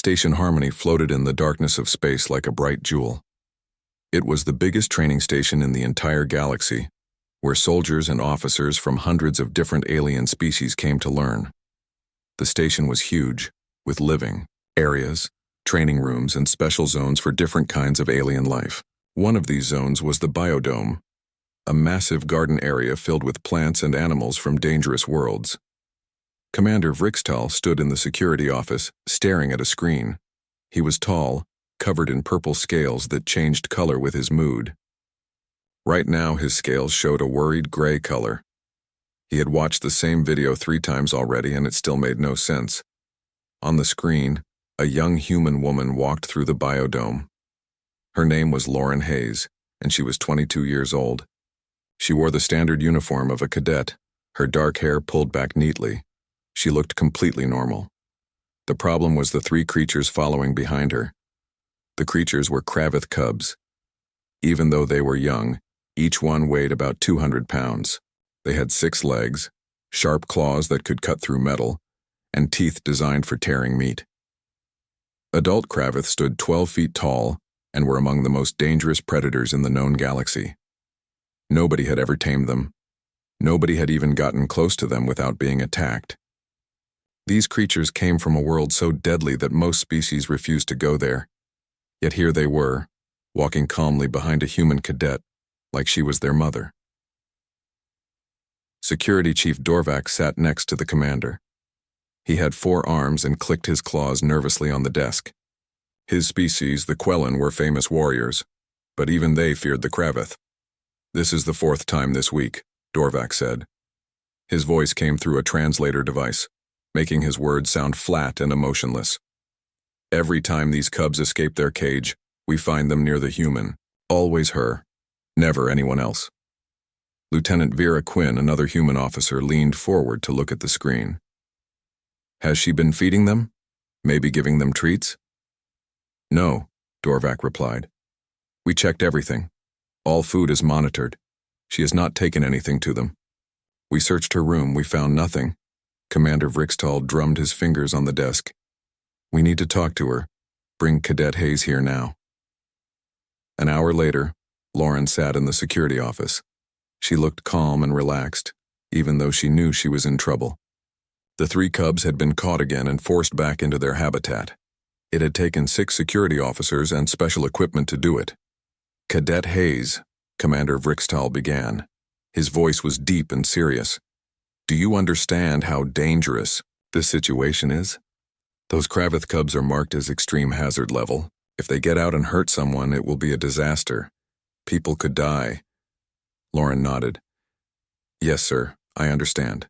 Station Harmony floated in the darkness of space like a bright jewel. It was the biggest training station in the entire galaxy, where soldiers and officers from hundreds of different alien species came to learn. The station was huge, with living areas, training rooms, and special zones for different kinds of alien life. One of these zones was the biodome, a massive garden area filled with plants and animals from dangerous worlds. Commander Vrixtal stood in the security office, staring at a screen. He was tall, covered in purple scales that changed color with his mood. Right now, his scales showed a worried gray color. He had watched the same video 3 times already, and it still made no sense. On the screen, a young human woman walked through the biodome. Her name was Lauren Hayes, and she was 22 years old. She wore the standard uniform of a cadet, her dark hair pulled back neatly. She looked completely normal. The problem was the 3 creatures following behind her. The creatures were Kravith cubs. Even though they were young, each one weighed about 200 pounds. They had 6 legs, sharp claws that could cut through metal, and teeth designed for tearing meat. Adult Kravith stood 12 feet tall and were among the most dangerous predators in the known galaxy. Nobody had ever tamed them. Nobody had even gotten close to them without being attacked. These creatures came from a world so deadly that most species refused to go there. Yet here they were, walking calmly behind a human cadet, like she was their mother. Security Chief Dorvac sat next to the commander. He had 4 arms and clicked his claws nervously on the desk. His species, the Quellan, were famous warriors, but even they feared the Kravith. "This is the 4th time this week," Dorvac said. His voice came through a translator device, making his words sound flat and emotionless. "Every time these cubs escape their cage, we find them near the human. Always her, never anyone else." Lieutenant Vera Quinn, another human officer, leaned forward to look at the screen. "Has she been feeding them? Maybe giving them treats?" "No," Dorvac replied. "We checked everything. All food is monitored. She has not taken anything to them. We searched her room. We found nothing." Commander Vrixtal drummed his fingers on the desk. "We need to talk to her. Bring Cadet Hayes here now." An hour later, Lauren sat in the security office. She looked calm and relaxed, even though she knew she was in trouble. The 3 cubs had been caught again and forced back into their habitat. It had taken 6 security officers and special equipment to do it. "Cadet Hayes," Commander Vrixtal began. His voice was deep and serious. "Do you understand how dangerous this situation is? Those Kravith cubs are marked as extreme hazard level. If they get out and hurt someone, it will be a disaster. People could die." Lauren nodded. "Yes, sir, I understand."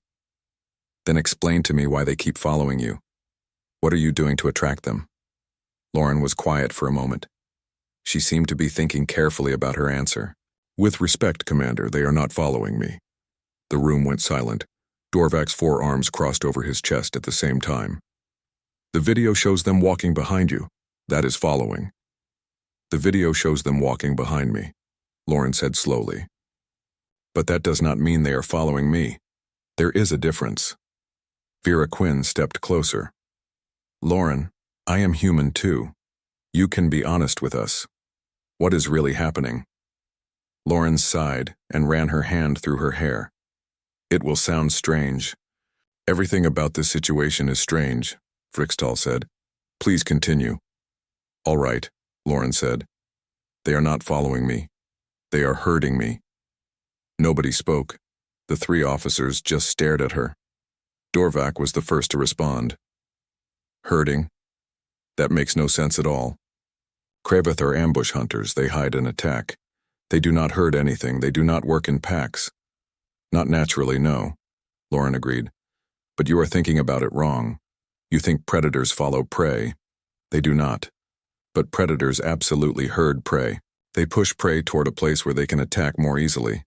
"Then explain to me why they keep following you. What are you doing to attract them?" Lauren was quiet for a moment. She seemed to be thinking carefully about her answer. "With respect, Commander, they are not following me." The room went silent. Dorvac's 4 arms crossed over his chest at the same time. "The video shows them walking behind you. That is following." "The video shows them walking behind me," Lauren said slowly. "But that does not mean they are following me. There is a difference." Vera Quinn stepped closer. "Lauren, I am human too. You can be honest with us. What is really happening?" Lauren sighed and ran her hand through her hair. "It will sound strange. Everything about this situation is strange," Vrixtal said. "Please continue." "All right," Lauren said. "They are not following me. They are herding me." Nobody spoke. The 3 officers just stared at her. Dorvac was the first to respond. "Herding? That makes no sense at all. Kravith are ambush hunters. They hide and attack. They do not herd anything. They do not work in packs." "Not naturally, no," Lauren agreed. "But you are thinking about it wrong. You think predators follow prey. They do not. But predators absolutely herd prey. They push prey toward a place where they can attack more easily."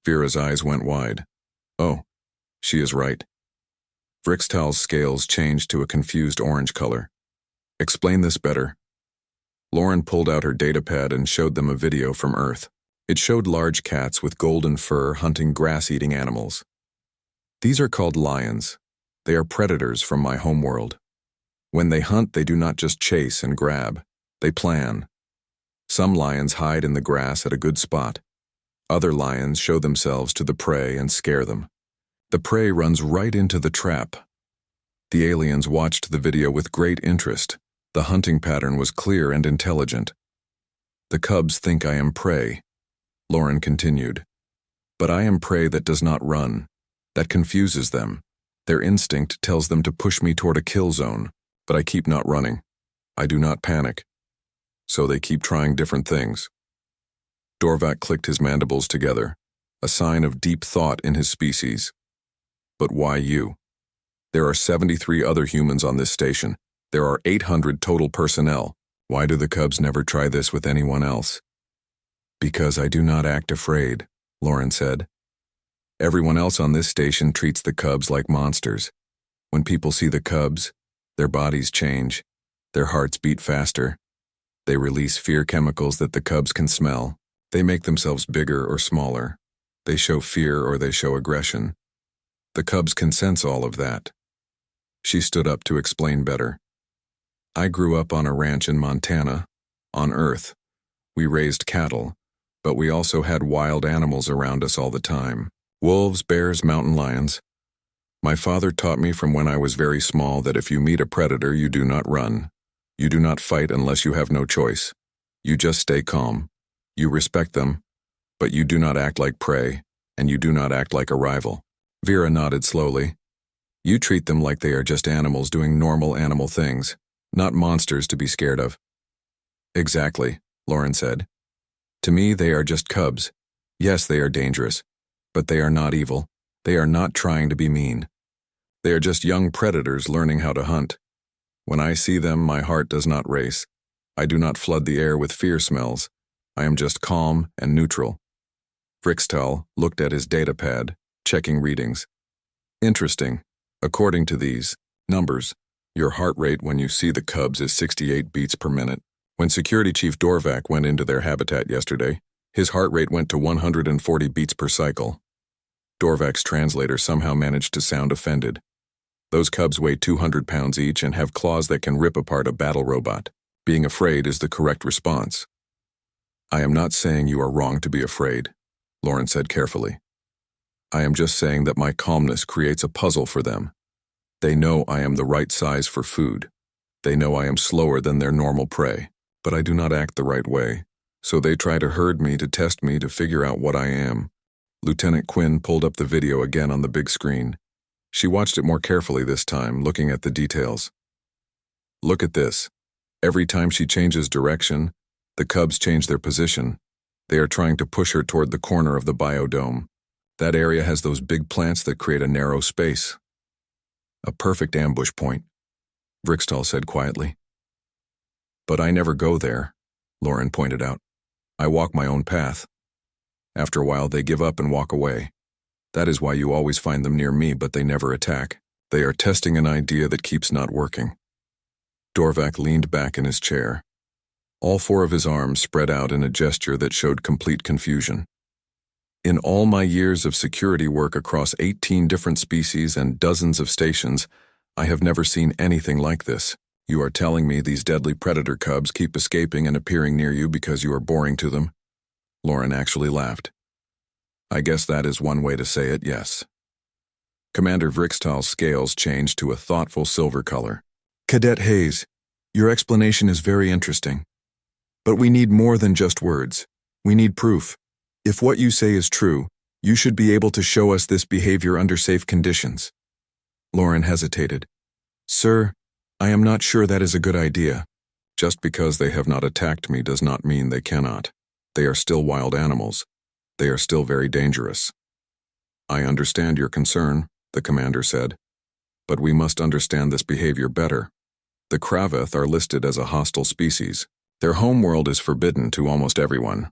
Vera's eyes went wide. "Oh, she is right." Vrixtal's scales changed to a confused orange color. "Explain this better." Lauren pulled out her datapad and showed them a video from Earth. It showed large cats with golden fur hunting grass-eating animals. "These are called lions. They are predators from my homeworld. When they hunt, they do not just chase and grab. They plan. Some lions hide in the grass at a good spot. Other lions show themselves to the prey and scare them. The prey runs right into the trap. The aliens watched the video with great interest. The hunting pattern was clear and intelligent. The cubs think I am prey, Lauren continued. But I am prey that does not run. That confuses them. Their instinct tells them to push me toward a kill zone, but I keep not running. I do not panic. So they keep trying different things. Dorvac clicked his mandibles together, a sign of deep thought in his species. But why you? There are 73 other humans on this station. There are 800 total personnel. Why do the cubs never try this with anyone else? Because I do not act afraid, Lauren said. Everyone else on this station treats the cubs like monsters. When people see the cubs, their bodies change. Their hearts beat faster. They release fear chemicals that the cubs can smell. They make themselves bigger or smaller. They show fear or they show aggression. The cubs can sense all of that. She stood up to explain better. I grew up on a ranch in Montana, on Earth. We raised cattle, but we also had wild animals around us all the time. Wolves, bears, mountain lions. My father taught me from when I was very small that if you meet a predator, you do not run. You do not fight unless you have no choice. You just stay calm. You respect them, but you do not act like prey, and you do not act like a rival. Vera nodded slowly. You treat them like they are just animals doing normal animal things, not monsters to be scared of. Exactly, Lauren said. To me, they are just cubs. Yes, they are dangerous, but they are not evil. They are not trying to be mean. They are just young predators learning how to hunt. When I see them, my heart does not race. I do not flood the air with fear smells. I am just calm and neutral. Vrixtal looked at his datapad, checking readings. Interesting. According to these numbers, your heart rate when you see the cubs is 68 beats per minute. When Security Chief Dorvac went into their habitat yesterday, his heart rate went to 140 beats per cycle. Dorvac's translator somehow managed to sound offended. Those cubs weigh 200 pounds each and have claws that can rip apart a battle robot. Being afraid is the correct response. I am not saying you are wrong to be afraid, Lauren said carefully. I am just saying that my calmness creates a puzzle for them. They know I am the right size for food. They know I am slower than their normal prey, but I do not act the right way, so they try to herd me to test me to figure out what I am. Lieutenant Quinn pulled up the video again on the big screen. She watched it more carefully this time, looking at the details. Look at this. Every time she changes direction, the cubs change their position. They are trying to push her toward the corner of the biodome. That area has those big plants that create a narrow space. A perfect ambush point, Vrixtal said quietly. But I never go there, Lauren pointed out. I walk my own path. After a while, they give up and walk away. That is why you always find them near me, but they never attack. They are testing an idea that keeps not working. Dorvac leaned back in his chair. All four of his arms spread out in a gesture that showed complete confusion. In all my years of security work across 18 different species and dozens of stations, I have never seen anything like this. You are telling me these deadly predator cubs keep escaping and appearing near you because you are boring to them? Lauren actually laughed. I guess that is one way to say it, yes. Commander Vrixtal's scales changed to a thoughtful silver color. Cadet Hayes, your explanation is very interesting. But we need more than just words. We need proof. If what you say is true, you should be able to show us this behavior under safe conditions. Lauren hesitated. Sir, I am not sure that is a good idea. Just because they have not attacked me does not mean they cannot. They are still wild animals. They are still very dangerous. I understand your concern, the commander said. But we must understand this behavior better. The Kraveth are listed as a hostile species. Their homeworld is forbidden to almost everyone.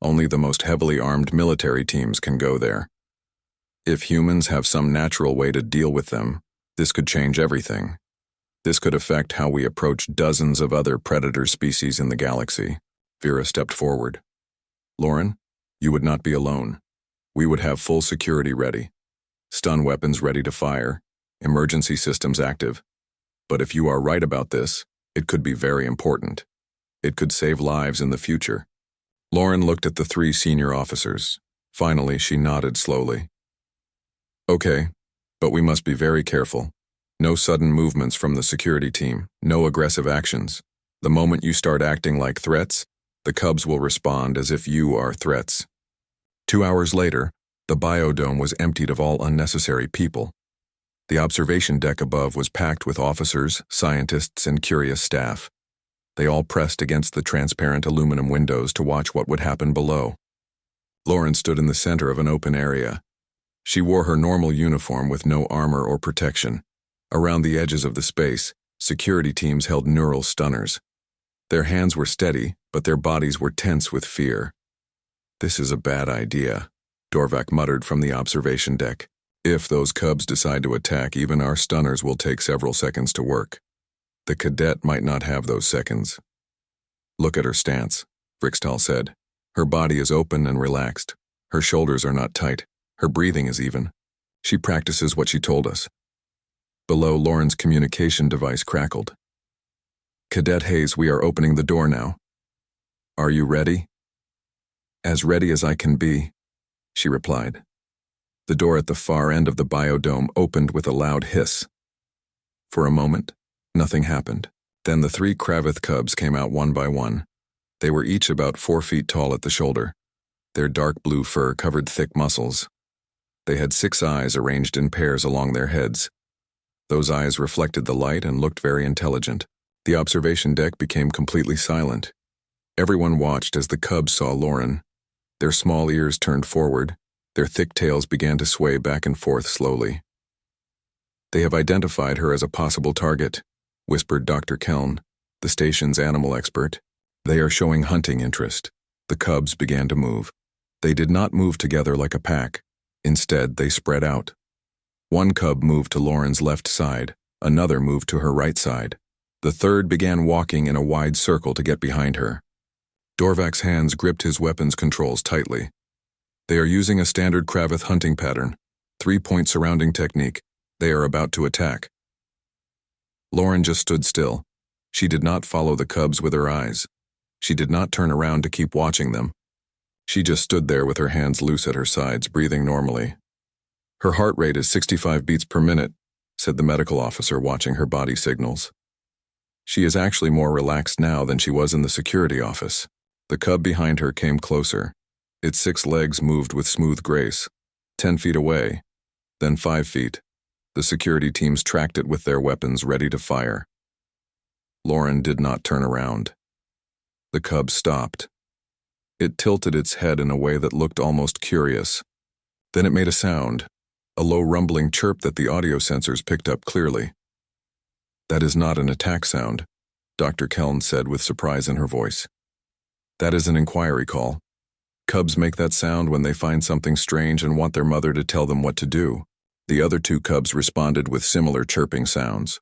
Only the most heavily armed military teams can go there. If humans have some natural way to deal with them, this could change everything. This could affect how we approach dozens of other predator species in the galaxy. Vera stepped forward. Lauren, you would not be alone. We would have full security ready. Stun weapons ready to fire. Emergency systems active. But if you are right about this, it could be very important. It could save lives in the future. Lauren looked at the three senior officers. Finally, she nodded slowly. Okay, but we must be very careful. No sudden movements from the security team, no aggressive actions. The moment you start acting like threats, the Cubs will respond as if you are threats. 2 hours later, the biodome was emptied of all unnecessary people. The observation deck above was packed with officers, scientists, and curious staff. They all pressed against the transparent aluminum windows to watch what would happen below. Lauren stood in the center of an open area. She wore her normal uniform with no armor or protection. Around the edges of the space, security teams held neural stunners. Their hands were steady, but their bodies were tense with fear. "This is a bad idea," Dorvac muttered from the observation deck. "If those Cubs decide to attack, even our stunners will take several seconds to work. The Cadet might not have those seconds." "Look at her stance," Vrixtal said. "Her body is open and relaxed. Her shoulders are not tight. Her breathing is even. She practices what she told us." Below, Lauren's communication device crackled. "Cadet Hayes, we are opening the door now. Are you ready?" "As ready as I can be," she replied. The door at the far end of the biodome opened with a loud hiss. For a moment, nothing happened. Then the three Kravith Cubs came out one by one. They were each about 4 feet tall at the shoulder. Their dark blue fur covered thick muscles. They had 6 eyes arranged in pairs along their heads. Those eyes reflected the light and looked very intelligent. The observation deck became completely silent. Everyone watched as the Cubs saw Lauren. Their small ears turned forward. Their thick tails began to sway back and forth slowly. "They have identified her as a possible target," whispered Dr. Keln, the station's animal expert. "They are showing hunting interest." The Cubs began to move. They did not move together like a pack. Instead, they spread out. One Cub moved to Lauren's left side. Another moved to her right side. The third began walking in a wide circle to get behind her. Dorvac's hands gripped his weapons controls tightly. "They are using a standard Kravith hunting pattern, 3-point surrounding technique. They are about to attack." Lauren just stood still. She did not follow the Cubs with her eyes. She did not turn around to keep watching them. She just stood there with her hands loose at her sides, breathing normally. "Her heart rate is 65 beats per minute," said the medical officer, watching her body signals. "She is actually more relaxed now than she was in the security office." The Cub behind her came closer. Its 6 legs moved with smooth grace. 10 feet away, then 5 feet. The security teams tracked it with their weapons ready to fire. Lauren did not turn around. The Cub stopped. It tilted its head in a way that looked almost curious. Then it made a sound, a low rumbling chirp that the audio sensors picked up clearly. "That is not an attack sound," Dr. Keln said with surprise in her voice. "That is an inquiry call. Cubs make that sound when they find something strange and want their mother to tell them what to do." The other 2 Cubs responded with similar chirping sounds.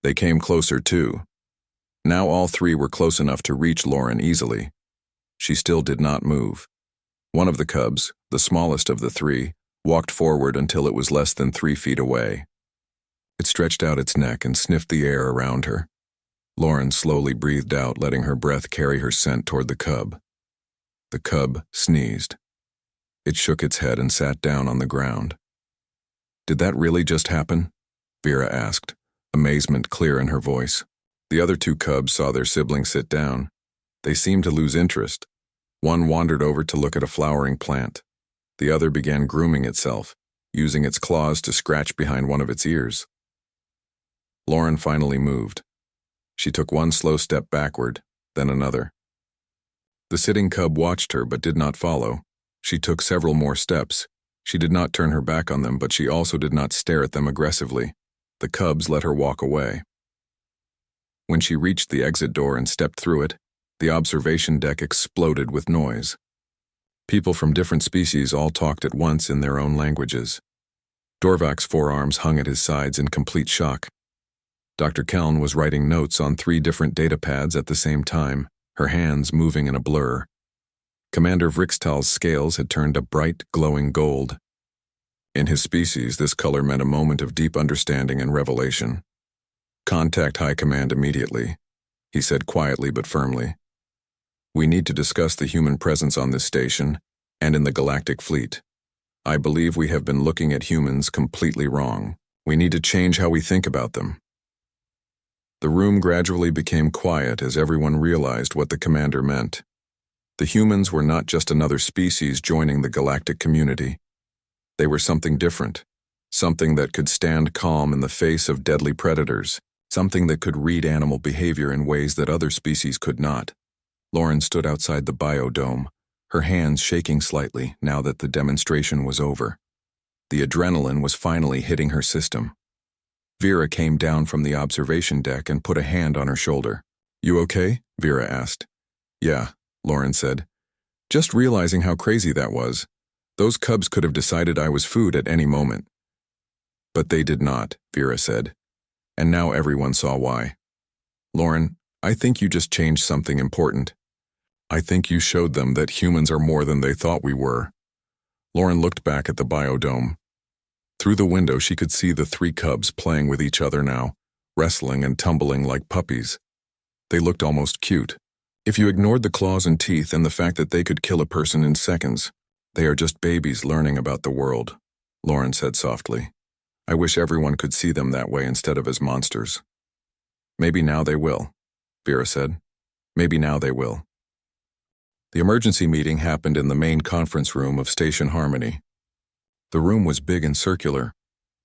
They came closer too. Now all 3 were close enough to reach Lauren easily. She still did not move. One of the Cubs, the smallest of the 3, walked forward until it was less than 3 feet away. It stretched out its neck and sniffed the air around her. Lauren slowly breathed out, letting her breath carry her scent toward the Cub. The Cub sneezed. It shook its head and sat down on the ground. "Did that really just happen?" Vera asked, amazement clear in her voice. The other 2 Cubs saw their sibling sit down. They seemed to lose interest. One wandered over to look at a flowering plant. The other began grooming itself, using its claws to scratch behind one of its ears. Lauren finally moved. She took one slow step backward, then another. The sitting Cub watched her but did not follow. She took several more steps. She did not turn her back on them, but she also did not stare at them aggressively. The Cubs let her walk away. When she reached the exit door and stepped through it, the observation deck exploded with noise. People from different species all talked at once in their own languages. Dorvac's forearms hung at his sides in complete shock. Dr. Keln was writing notes on 3 different data pads at the same time, her hands moving in a blur. Commander Vrixtal's scales had turned a bright, glowing gold. In his species, this color meant a moment of deep understanding and revelation. Contact High Command immediately, he said quietly but firmly. We need to discuss the human presence on this station and in the Galactic Fleet. I believe we have been looking at humans completely wrong. We need to change how we think about them. The room gradually became quiet as everyone realized what the commander meant. The humans were not just another species joining the galactic community. They were something different, something that could stand calm in the face of deadly predators, something that could read animal behavior in ways that other species could not. Lauren stood outside the biodome, her hands shaking slightly now that the demonstration was over. The adrenaline was finally hitting her system. Vera came down from the observation deck and put a hand on her shoulder. "You okay?" Vera asked. "Yeah," Lauren said. "Just realizing how crazy that was. Those cubs could have decided I was food at any moment." "But they did not," Vera said. "And now everyone saw why. Lauren, I think you just changed something important. I think you showed them that humans are more than they thought we were." Lauren looked back at the biodome. Through the window she could see the 3 cubs playing with each other now, wrestling and tumbling like puppies. They looked almost cute. If you ignored the claws and teeth and the fact that they could kill a person in seconds, they are just babies learning about the world, Lauren said softly. I wish everyone could see them that way instead of as monsters. Maybe now they will, Vera said. Maybe now they will. The emergency meeting happened in the main conference room of Station Harmony. The room was big and circular,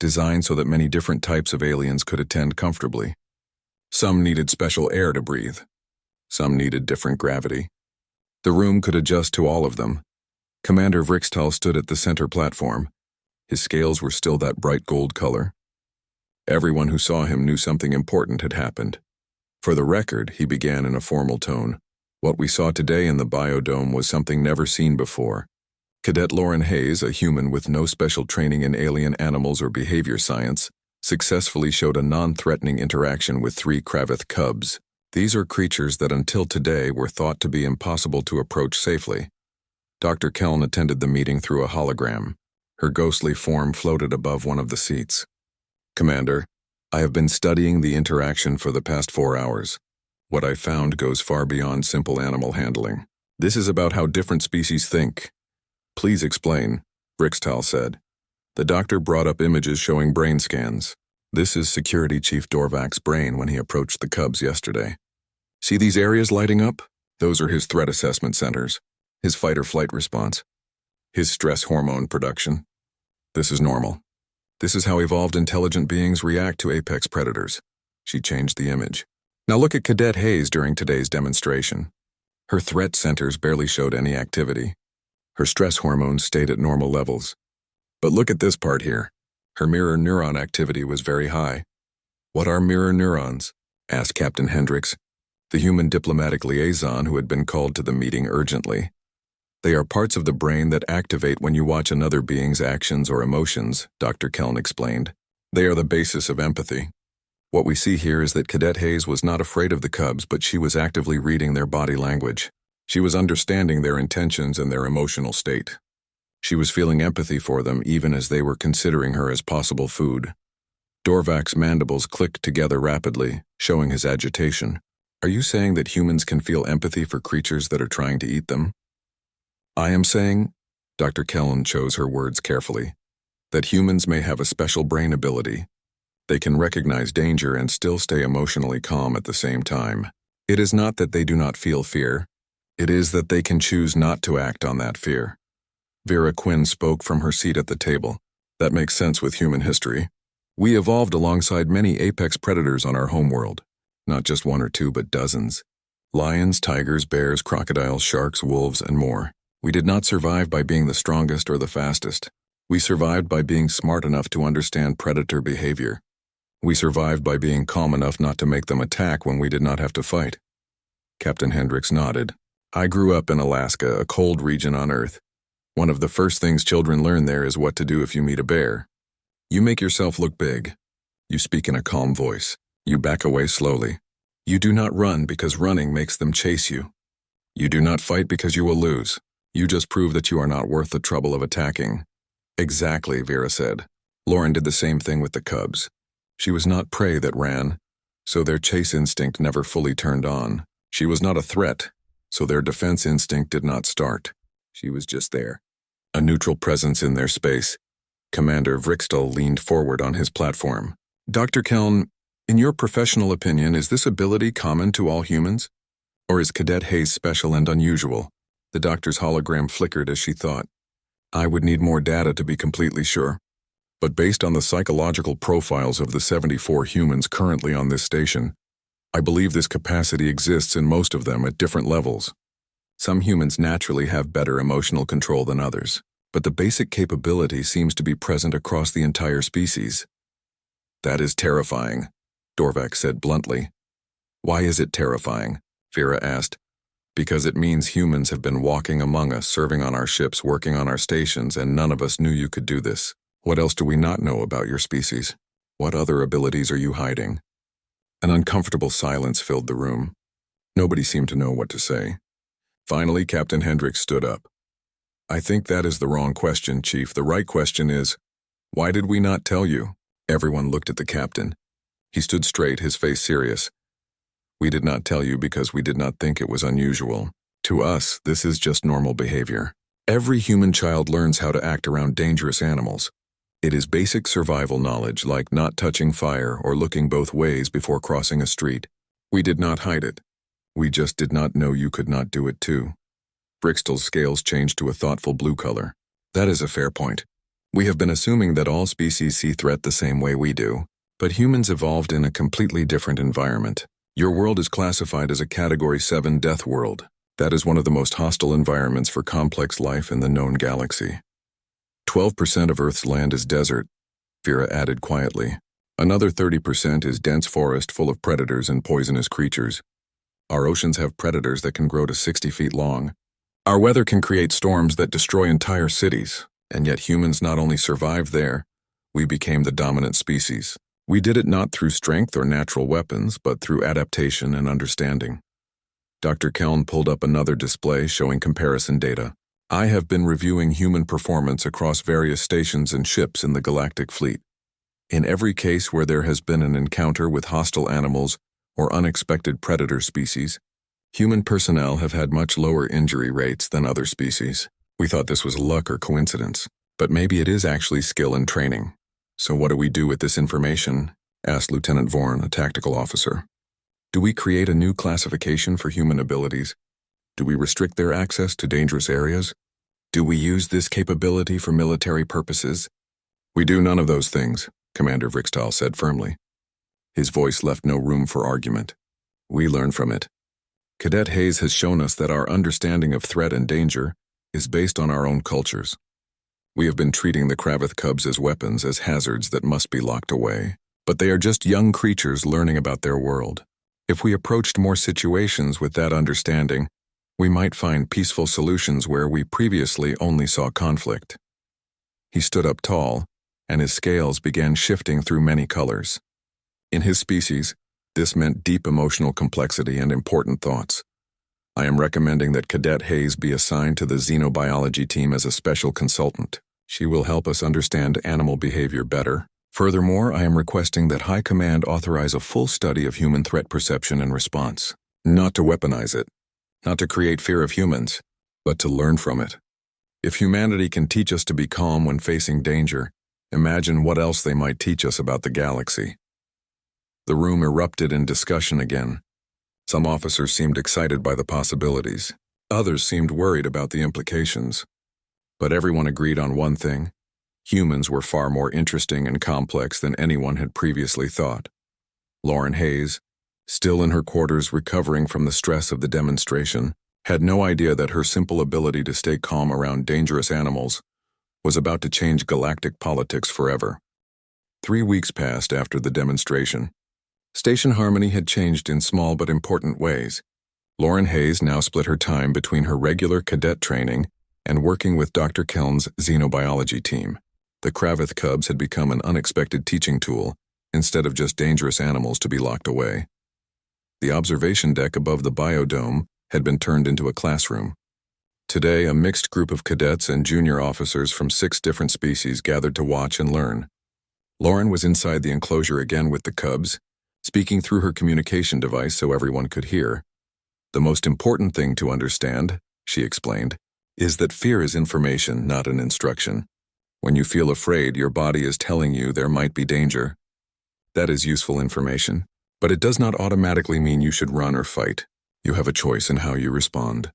designed so that many different types of aliens could attend comfortably. Some needed special air to breathe. Some needed different gravity. The room could adjust to all of them. Commander Vrixtal stood at the center platform. His scales were still that bright gold color. Everyone who saw him knew something important had happened. For the record, he began in a formal tone. What we saw today in the biodome was something never seen before. Cadet Lauren Hayes, a human with no special training in alien animals or behavior science, successfully showed a non-threatening interaction with 3 Kravith cubs. These are creatures that until today were thought to be impossible to approach safely. Dr. Keln attended the meeting through a hologram. Her ghostly form floated above one of the seats. "Commander, I have been studying the interaction for the past 4 hours. What I found goes far beyond simple animal handling. This is about how different species think." "Please explain," Vrixtal said. The doctor brought up images showing brain scans. "This is Security Chief Dorvak's brain when he approached the cubs yesterday. See these areas lighting up? Those are his threat assessment centers, his fight-or-flight response, his stress hormone production. This is normal. This is how evolved intelligent beings react to apex predators." She changed the image. "Now look at Cadet Hayes during today's demonstration. Her threat centers barely showed any activity. Her stress hormones stayed at normal levels. But look at this part here. Her mirror neuron activity was very high." "What are mirror neurons?" asked Captain Hendricks, the human diplomatic liaison who had been called to the meeting urgently. "They are parts of the brain that activate when you watch another being's actions or emotions," Dr. Keln explained. "They are the basis of empathy. What we see here is that Cadet Hayes was not afraid of the cubs, but she was actively reading their body language. She was understanding their intentions and their emotional state. She was feeling empathy for them even as they were considering her as possible food." Dorvak's mandibles clicked together rapidly, showing his agitation. "Are you saying that humans can feel empathy for creatures that are trying to eat them?" "I am saying," Dr. Keln chose her words carefully, "that humans may have a special brain ability. They can recognize danger and still stay emotionally calm at the same time. It is not that they do not feel fear. It is that they can choose not to act on that fear." Vera Quinn spoke from her seat at the table. "That makes sense with human history. We evolved alongside many apex predators on our homeworld. Not just 1 or 2, but dozens. Lions, tigers, bears, crocodiles, sharks, wolves, and more. We did not survive by being the strongest or the fastest. We survived by being smart enough to understand predator behavior. We survived by being calm enough not to make them attack when we did not have to fight." Captain Hendricks nodded. "I grew up in Alaska, a cold region on Earth. One of the first things children learn there is what to do if you meet a bear. You make yourself look big. You speak in a calm voice. You back away slowly. You do not run because running makes them chase you. You do not fight because you will lose. You just prove that you are not worth the trouble of attacking." "Exactly," Vera said. Lauren did the same thing with the cubs. She was not prey that ran. so their chase instinct never fully turned on. She was not a threat, so their defense instinct did not start. She was just there, a neutral presence in their space. Commander Vrixtal leaned forward on his platform. Dr. Keln, in your professional opinion, is this ability common to all humans? Or is Cadet Hayes special and unusual? The doctor's hologram flickered as she thought. I would need more data to be completely sure. But based on the psychological profiles of the 74 humans currently on this station, I believe this capacity exists in most of them at different levels. Some humans naturally have better emotional control than others, but the basic capability seems to be present across the entire species. That is terrifying, Dorvac said bluntly. Why is it terrifying? Vera asked. Because it means humans have been walking among us, serving on our ships, working on our stations, and none of us knew you could do this. What else do we not know about your species? What other abilities are you hiding? An uncomfortable silence filled the room. Nobody seemed to know what to say. Finally, Captain Hendricks stood up. I think that is the wrong question, Chief. The right question is, why did we not tell you? Everyone looked at the captain. He stood straight, his face serious. We did not tell you because we did not think it was unusual. To us, this is just normal behavior. Every human child learns how to act around dangerous animals. It is basic survival knowledge, like not touching fire or looking both ways before crossing a street. We did not hide it. We just did not know you could not do it too. Brixtel's scales changed to a thoughtful blue color. That is a fair point. We have been assuming that all species see threat the same way we do, but humans evolved in a completely different environment. Your world is classified as a Category 7 death world. That is one of the most hostile environments for complex life in the known galaxy. 12% of Earth's land is desert, Vera added quietly. Another 30% is dense forest full of predators and poisonous creatures. Our oceans have predators that can grow to 60 feet long. Our weather can create storms that destroy entire cities, and yet humans not only survived there, we became the dominant species. We did it not through strength or natural weapons, but through adaptation and understanding. Dr. Keln pulled up another display showing comparison data. I have been reviewing human performance across various stations and ships in the Galactic Fleet. In every case where there has been an encounter with hostile animals or unexpected predator species, human personnel have had much lower injury rates than other species. We thought this was luck or coincidence, but maybe it is actually skill and training. So what do we do with this information? Asked Lieutenant Vorn, a tactical officer. Do we create a new classification for human abilities? Do we restrict their access to dangerous areas? Do we use this capability for military purposes? We do none of those things, Commander Vrixtal said firmly. His voice left no room for argument. We learn from it. Cadet Hayes has shown us that our understanding of threat and danger is based on our own cultures. We have been treating the Kravith cubs as weapons, as hazards that must be locked away. But they are just young creatures learning about their world. If we approached more situations with that understanding, we might find peaceful solutions where we previously only saw conflict. He stood up tall, and his scales began shifting through many colors. In his species, this meant deep emotional complexity and important thoughts. I am recommending that Cadet Hayes be assigned to the xenobiology team as a special consultant. She will help us understand animal behavior better. Furthermore, I am requesting that High Command authorize a full study of human threat perception and response, not to weaponize it, not to create fear of humans, but to learn from it. If humanity can teach us to be calm when facing danger, imagine what else they might teach us about the galaxy. The room erupted in discussion again. Some officers seemed excited by the possibilities. Others seemed worried about the implications. But everyone agreed on one thing. Humans were far more interesting and complex than anyone had previously thought. Lauren Hayes, still in her quarters recovering from the stress of the demonstration, had no idea that her simple ability to stay calm around dangerous animals was about to change galactic politics forever. 3 weeks passed after the demonstration. Station harmony had changed in small but important ways. Lauren Hayes now split her time between her regular cadet training and working with Dr. Keln's xenobiology team. The Kravith cubs had become an unexpected teaching tool, instead of just dangerous animals to be locked away. The observation deck above the biodome had been turned into a classroom. Today, a mixed group of cadets and junior officers from 6 different species gathered to watch and learn. Lauren was inside the enclosure again with the cubs, speaking through her communication device so everyone could hear. "The most important thing to understand," she explained, "is that fear is information, not an instruction. When you feel afraid, your body is telling you there might be danger. That is useful information, but it does not automatically mean you should run or fight. You have a choice in how you respond."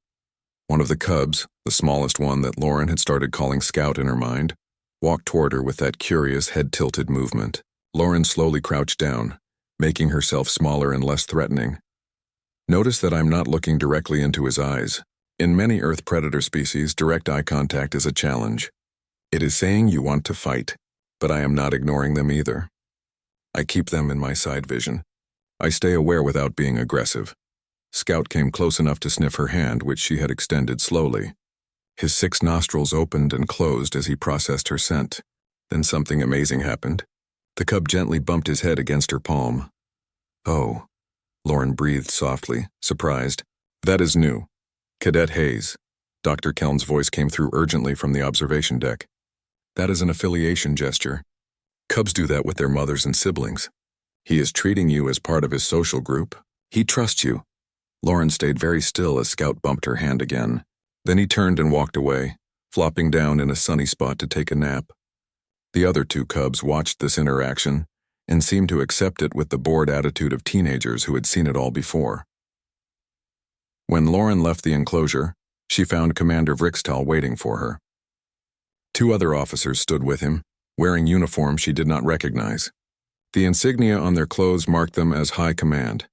One of the cubs, the smallest one that Lauren had started calling Scout in her mind, walked toward her with that curious head-tilted movement. Lauren slowly crouched down, making herself smaller and less threatening. "Notice that I'm not looking directly into his eyes. In many Earth predator species, direct eye contact is a challenge. It is saying you want to fight, but I am not ignoring them either. I keep them in my side vision. I stay aware without being aggressive." Scout came close enough to sniff her hand, which she had extended slowly. His 6 nostrils opened and closed as he processed her scent. Then something amazing happened. The cub gently bumped his head against her palm. "Oh," Lauren breathed softly, surprised. "That is new. Cadet Hayes." Dr. Keln's voice came through urgently from the observation deck. "That is an affiliation gesture. Cubs do that with their mothers and siblings. He is treating you as part of his social group. He trusts you." Lauren stayed very still as Scout bumped her hand again. Then he turned and walked away, flopping down in a sunny spot to take a nap. The other 2 cubs watched this interaction and seemed to accept it with the bored attitude of teenagers who had seen it all before. When Lauren left the enclosure, she found Commander Vrixtal waiting for her. 2 other officers stood with him, wearing uniforms she did not recognize. The insignia on their clothes marked them as High Command,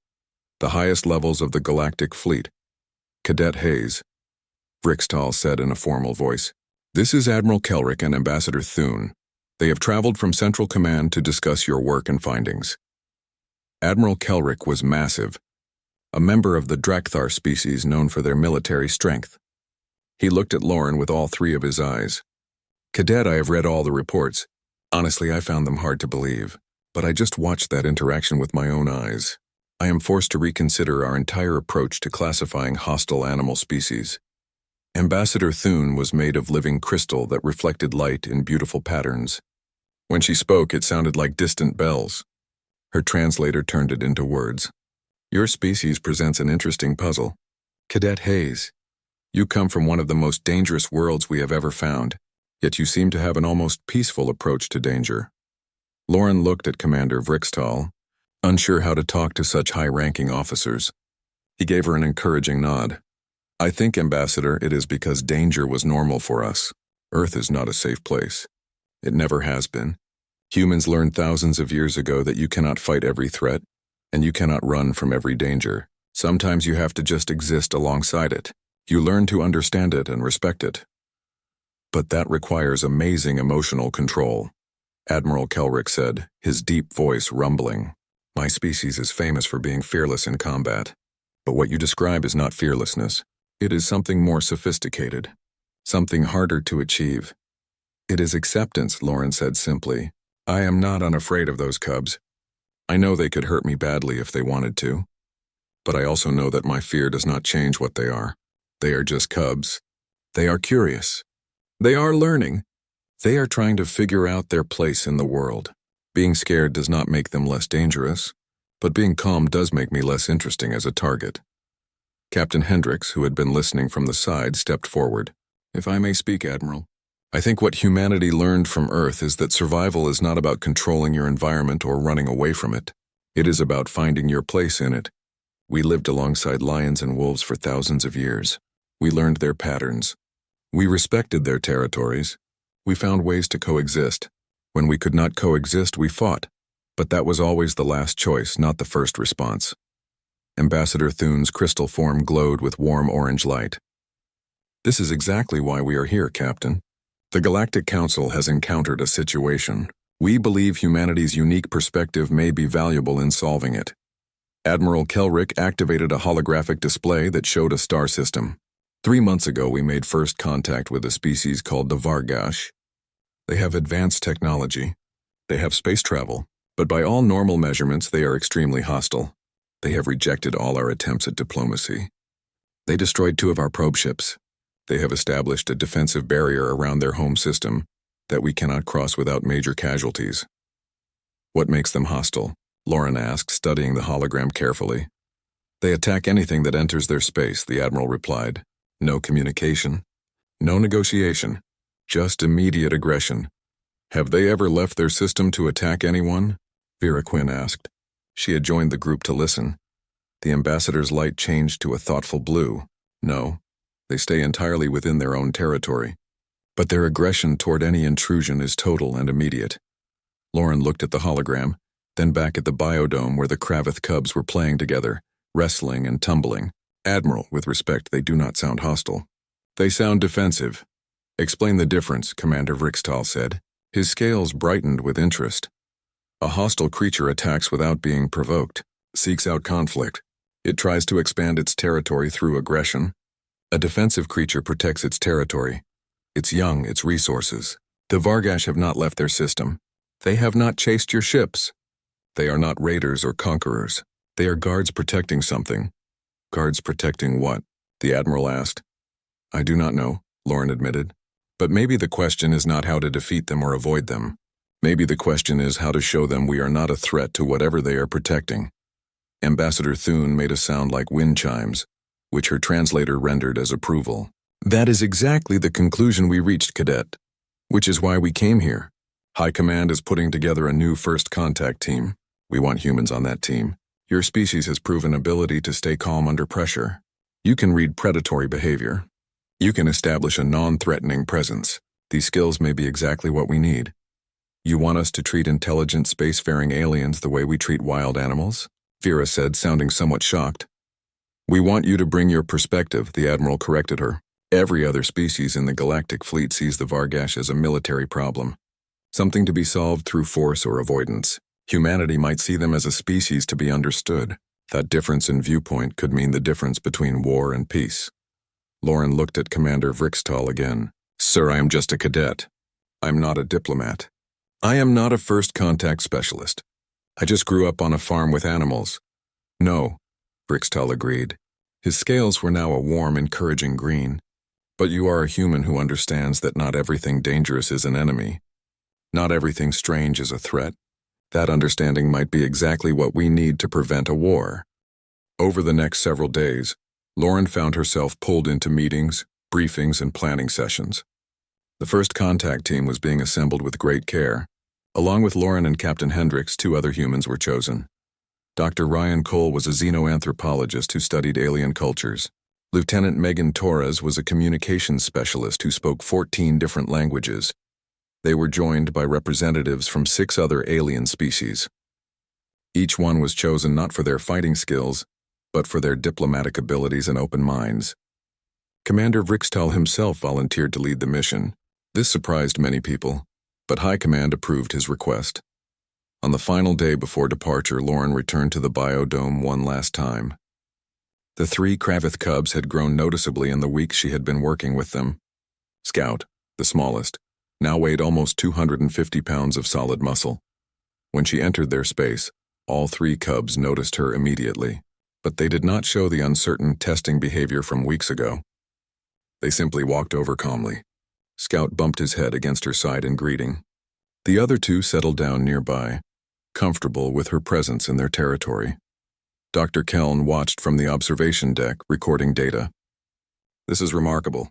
the highest levels of the Galactic Fleet. "Cadet Hayes," Vrixtal said in a formal voice. "This is Admiral Kelrick and Ambassador Thune. They have traveled from Central Command to discuss your work and findings." Admiral Kelrick was massive, a member of the Drakthar species known for their military strength. He looked at Lauren with all 3 of his eyes. "Cadet, I have read all the reports. Honestly, I found them hard to believe, but I just watched that interaction with my own eyes. I am forced to reconsider our entire approach to classifying hostile animal species." Ambassador Thune was made of living crystal that reflected light in beautiful patterns. When she spoke, it sounded like distant bells. Her translator turned it into words. "Your species presents an interesting puzzle. Cadet Hayes, you come from one of the most dangerous worlds we have ever found, yet you seem to have an almost peaceful approach to danger." Lauren looked at Commander Vrixtal, unsure how to talk to such high-ranking officers. He gave her an encouraging nod. "I think, Ambassador, it is because danger was normal for us. Earth is not a safe place. It never has been. Humans learned thousands of years ago that you cannot fight every threat, and you cannot run from every danger. Sometimes you have to just exist alongside it. You learn to understand it and respect it. But that requires amazing emotional control," Admiral Kelrick said, his deep voice rumbling. "My species is famous for being fearless in combat. But what you describe is not fearlessness. It is something more sophisticated, something harder to achieve." "It is acceptance," Lauren said simply. "I am not unafraid of those cubs. I know they could hurt me badly if they wanted to. But I also know that my fear does not change what they are. They are just cubs. They are curious. They are learning. They are trying to figure out their place in the world. Being scared does not make them less dangerous, but being calm does make me less interesting as a target." Captain Hendricks, who had been listening from the side, stepped forward. "If I may speak, Admiral, I think what humanity learned from Earth is that survival is not about controlling your environment or running away from it. It is about finding your place in it. We lived alongside lions and wolves for thousands of years. We learned their patterns. We respected their territories. We found ways to coexist. When we could not coexist, we fought. But that was always the last choice, not the first response." Ambassador Thune's crystal form glowed with warm orange light. "This is exactly why we are here, Captain. The Galactic Council has encountered a situation. We believe humanity's unique perspective may be valuable in solving it." Admiral Kelrick activated a holographic display that showed a star system. 3 months ago, we made first contact with a species called the Vargash. They have advanced technology. They have space travel. But by all normal measurements, they are extremely hostile. They have rejected all our attempts at diplomacy. They destroyed 2 of our probe ships. They have established a defensive barrier around their home system that we cannot cross without major casualties. What makes them hostile? Lauren asked, studying the hologram carefully. They attack anything that enters their space, the Admiral replied. No communication. No negotiation. Just immediate aggression. Have they ever left their system to attack anyone? Vera Quinn asked. She had joined the group to listen. The ambassador's light changed to a thoughtful blue. No, they stay entirely within their own territory. But their aggression toward any intrusion is total and immediate. Lauren looked at the hologram, then back at the biodome where the Kravith cubs were playing together, wrestling and tumbling. Admiral, with respect, they do not sound hostile. They sound defensive. Explain the difference, Commander Vrixtal said. His scales brightened with interest. A hostile creature attacks without being provoked, seeks out conflict. It tries to expand its territory through aggression. A defensive creature protects its territory, its young, its resources. The Vargash have not left their system. They have not chased your ships. They are not raiders or conquerors. They are guards protecting something. Guards protecting what? The Admiral asked. I do not know, Lauren admitted. But maybe the question is not how to defeat them or avoid them. Maybe the question is how to show them we are not a threat to whatever they are protecting. Ambassador Thune made a sound like wind chimes, which her translator rendered as approval. That is exactly the conclusion we reached, Cadet. Which is why we came here. High Command is putting together a new first contact team. We want humans on that team. Your species has proven ability to stay calm under pressure. You can read predatory behavior. You can establish a non-threatening presence. These skills may be exactly what we need. You want us to treat intelligent spacefaring aliens the way we treat wild animals? Vera said, sounding somewhat shocked. We want you to bring your perspective, the Admiral corrected her. Every other species in the Galactic Fleet sees the Vargash as a military problem, something to be solved through force or avoidance. Humanity might see them as a species to be understood. That difference in viewpoint could mean the difference between war and peace. Lauren looked at Commander Vrixtal again. Sir, I am just a cadet. I'm not a diplomat. I am not a first contact specialist. I just grew up on a farm with animals. No, Vrixtal agreed. His scales were now a warm, encouraging green. But you are a human who understands that not everything dangerous is an enemy. Not everything strange is a threat. That understanding might be exactly what we need to prevent a war. Over the next several days, Lauren found herself pulled into meetings, briefings, and planning sessions. The first contact team was being assembled with great care. Along with Lauren and Captain Hendricks, 2 other humans were chosen. Dr. Ryan Cole was a xenoanthropologist who studied alien cultures. Lieutenant Megan Torres was a communications specialist who spoke 14 different languages. They were joined by representatives from 6 other alien species. Each one was chosen not for their fighting skills, but for their diplomatic abilities and open minds. Commander Vrixtal himself volunteered to lead the mission. This surprised many people, but High Command approved his request. On the final day before departure, Lauren returned to the biodome one last time. The 3 Kravith cubs had grown noticeably in the weeks she had been working with them. Scout, the smallest, now weighed almost 250 pounds of solid muscle. When she entered their space, all 3 cubs noticed her immediately, but they did not show the uncertain testing behavior from weeks ago. They simply walked over calmly. Scout bumped his head against her side in greeting. The other 2 settled down nearby, comfortable with her presence in their territory. Dr. Keln watched from the observation deck, recording data. This is remarkable.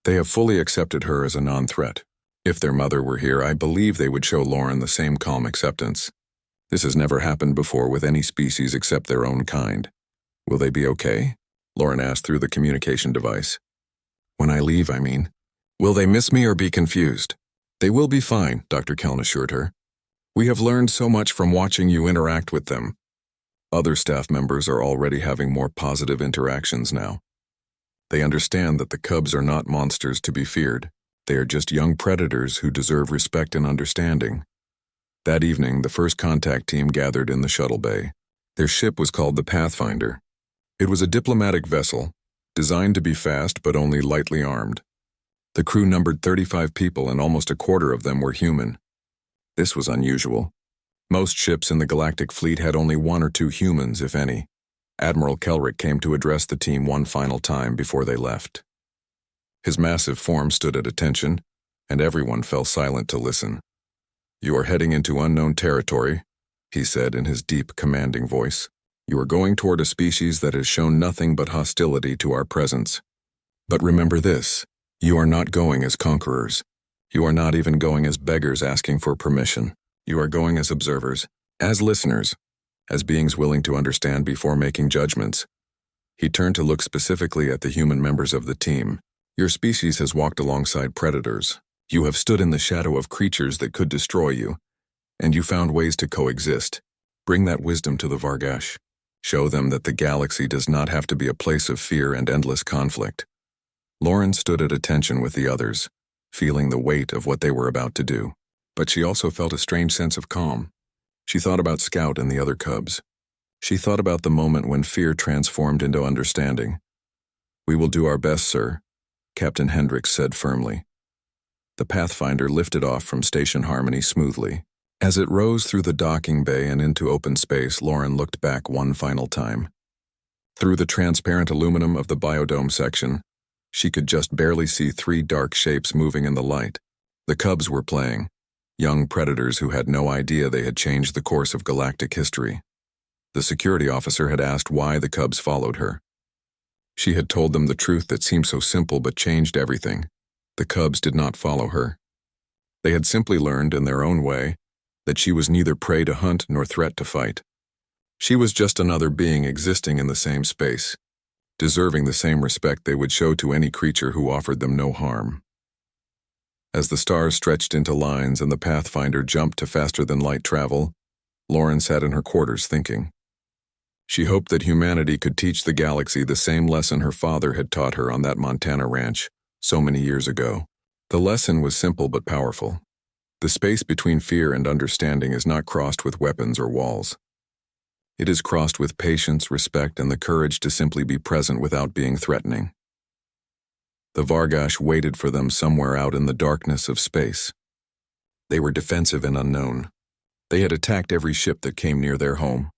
They have fully accepted her as a non-threat. If their mother were here, I believe they would show Lauren the same calm acceptance. This has never happened before with any species except their own kind. Will they be okay? Lauren asked through the communication device. When I leave, I mean. Will they miss me or be confused? They will be fine, Dr. Keln assured her. We have learned so much from watching you interact with them. Other staff members are already having more positive interactions now. They understand that the cubs are not monsters to be feared. They are just young predators who deserve respect and understanding. That evening, the first contact team gathered in the shuttle bay. Their ship was called the Pathfinder. It was a diplomatic vessel, designed to be fast but only lightly armed. The crew numbered 35 people and almost a quarter of them were human. This was unusual. Most ships in the Galactic Fleet had only 1 or 2 humans, if any. Admiral Kelrick came to address the team one final time before they left. His massive form stood at attention, and everyone fell silent to listen. You are heading into unknown territory, he said in his deep, commanding voice. "You are going toward a species that has shown nothing but hostility to our presence. But remember this, you are not going as conquerors. You are not even going as beggars asking for permission. You are going as observers, as listeners, as beings willing to understand before making judgments." He turned to look specifically at the human members of the team. "Your species has walked alongside predators. You have stood in the shadow of creatures that could destroy you, and you found ways to coexist. Bring that wisdom to the Vargash. Show them that the galaxy does not have to be a place of fear and endless conflict." Lauren stood at attention with the others, feeling the weight of what they were about to do. But she also felt a strange sense of calm. She thought about Scout and the other cubs. She thought about the moment when fear transformed into understanding. "We will do our best, sir," Captain Hendricks said firmly. The Pathfinder lifted off from Station Harmony smoothly. As it rose through the docking bay and into open space, Lauren looked back one final time. Through the transparent aluminum of the biodome section, she could just barely see 3 dark shapes moving in the light. The cubs were playing, young predators who had no idea they had changed the course of galactic history. The security officer had asked why the cubs followed her. She had told them the truth that seemed so simple but changed everything. The cubs did not follow her. They had simply learned, in their own way, that she was neither prey to hunt nor threat to fight. She was just another being existing in the same space, deserving the same respect they would show to any creature who offered them no harm. As the stars stretched into lines and the Pathfinder jumped to faster-than-light travel, Lauren sat in her quarters thinking. She hoped that humanity could teach the galaxy the same lesson her father had taught her on that Montana ranch so many years ago. The lesson was simple but powerful. The space between fear and understanding is not crossed with weapons or walls. It is crossed with patience, respect, and the courage to simply be present without being threatening. The Vargash waited for them somewhere out in the darkness of space. They were defensive and unknown. They had attacked every ship that came near their home.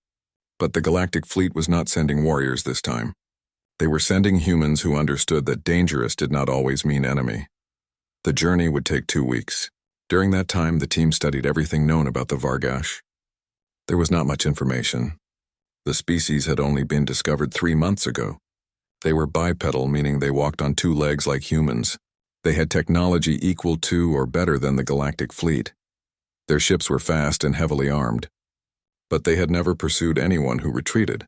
But the Galactic Fleet was not sending warriors this time. They were sending humans who understood that dangerous did not always mean enemy. The journey would take 2 weeks. During that time, the team studied everything known about the Vargash. There was not much information. The species had only been discovered 3 months ago. They were bipedal, meaning they walked on 2 legs like humans. They had technology equal to or better than the Galactic Fleet. Their ships were fast and heavily armed. But they had never pursued anyone who retreated.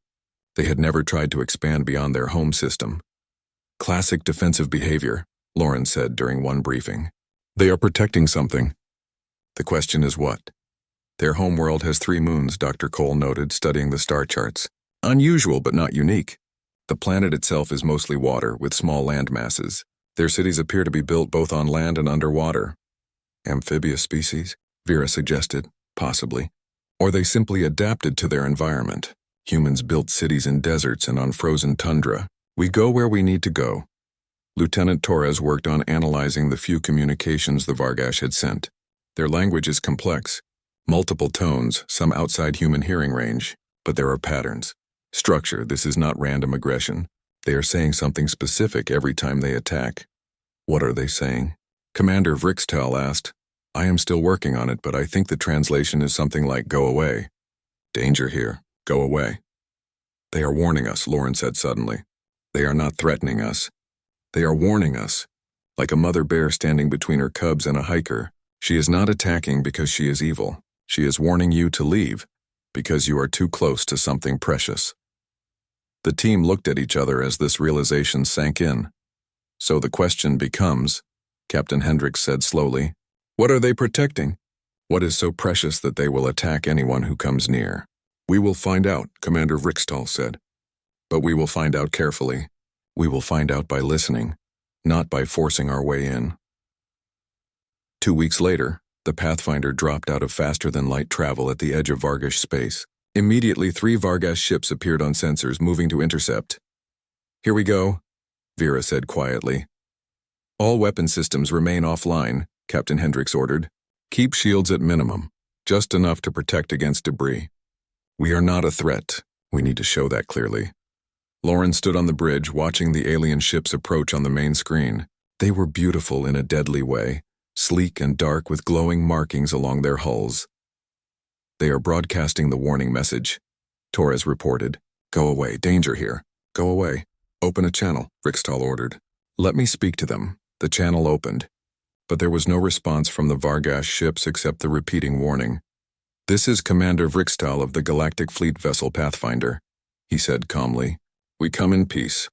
They had never tried to expand beyond their home system. "Classic defensive behavior," Lauren said during one briefing. "They are protecting something. The question is what?" "Their homeworld has 3 moons," Dr. Cole noted, studying the star charts. "Unusual but not unique. The planet itself is mostly water, with small land masses. Their cities appear to be built both on land and underwater." "Amphibious species?" Vera suggested. "Possibly. Or they simply adapted to their environment. Humans built cities in deserts and on frozen tundra. We go where we need to go." Lieutenant Torres worked on analyzing the few communications the Vargash had sent. Their language is complex. Multiple tones, some outside human hearing range. But there are patterns. Structure, this is not random aggression. They are saying something specific every time they attack. "What are they saying?" Commander Vrixtal asked. "I am still working on it, but I think the translation is something like 'go away.' Danger here. Go away." "They are warning us," Lauren said suddenly. "They are not threatening us. They are warning us. Like a mother bear standing between her cubs and a hiker. She is not attacking because she is evil. She is warning you to leave, because you are too close to something precious." The team looked at each other as this realization sank in. "So the question becomes," Captain Hendricks said slowly, "what are they protecting? What is so precious that they will attack anyone who comes near?" "We will find out," Commander Vrixtal said. "But we will find out carefully. We will find out by listening, not by forcing our way in." 2 weeks later, the Pathfinder dropped out of faster-than-light travel at the edge of Vargash space. Immediately, 3 Vargash ships appeared on sensors, moving to intercept. "Here we go," Vera said quietly. "All weapon systems remain offline," Captain Hendricks ordered. "Keep shields at minimum, just enough to protect against debris. We are not a threat. We need to show that clearly." Lauren stood on the bridge, watching the alien ships approach on the main screen. They were beautiful in a deadly way, sleek and dark with glowing markings along their hulls. They are broadcasting the warning message, Torres reported. Go away, danger here. Go away. Open a channel, Rixtal ordered. Let me speak to them. The channel opened. But there was no response from the Vargash ships except the repeating warning. This is Commander Vrixtal of the Galactic Fleet vessel Pathfinder, he said calmly. We come in peace.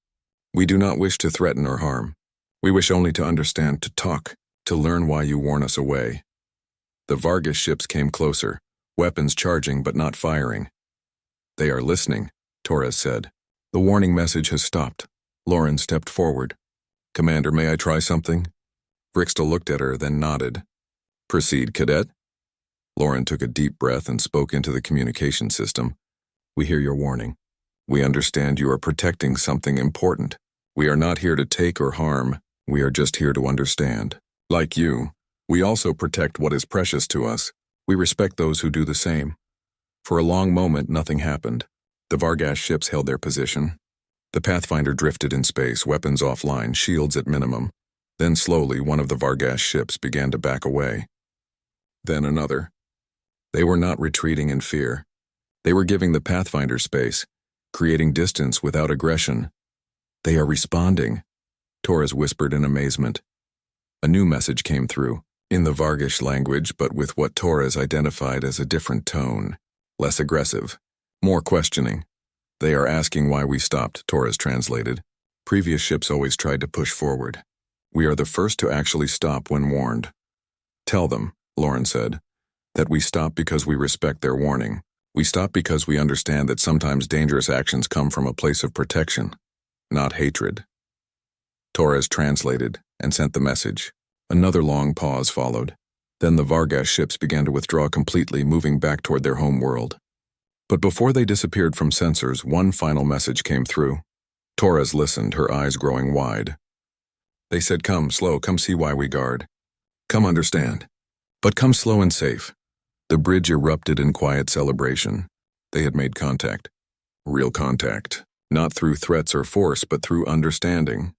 We do not wish to threaten or harm. We wish only to understand, to talk, to learn why you warn us away. The Vargas ships came closer, weapons charging but not firing. They are listening, Torres said. The warning message has stopped. Lauren stepped forward. Commander, may I try something? Vrixtal looked at her, then nodded. Proceed, Cadet. Lauren took a deep breath and spoke into the communication system. We hear your warning. We understand you are protecting something important. We are not here to take or harm. We are just here to understand. Like you, we also protect what is precious to us. We respect those who do the same. For a long moment, nothing happened. The Vargas ships held their position. The Pathfinder drifted in space, weapons offline, shields at minimum. Then slowly, one of the Vargas ships began to back away. Then another. They were not retreating in fear. They were giving the Pathfinder space, creating distance without aggression. They are responding, Torres whispered in amazement. A new message came through, in the Vargish language but with what Torres identified as a different tone, less aggressive, more questioning. They are asking why we stopped, Torres translated. Previous ships always tried to push forward. We are the first to actually stop when warned. Tell them, Lauren said, that we stop because we respect their warning. We stop because we understand that sometimes dangerous actions come from a place of protection, not hatred. Torres translated and sent the message. Another long pause followed. Then the Vargas ships began to withdraw completely, moving back toward their home world. But before they disappeared from sensors, one final message came through. Torres listened, her eyes growing wide. They said, come slow, come see why we guard. Come understand. But come slow and safe. The bridge erupted in quiet celebration. They had made contact. Real contact. Not through threats or force, but through understanding.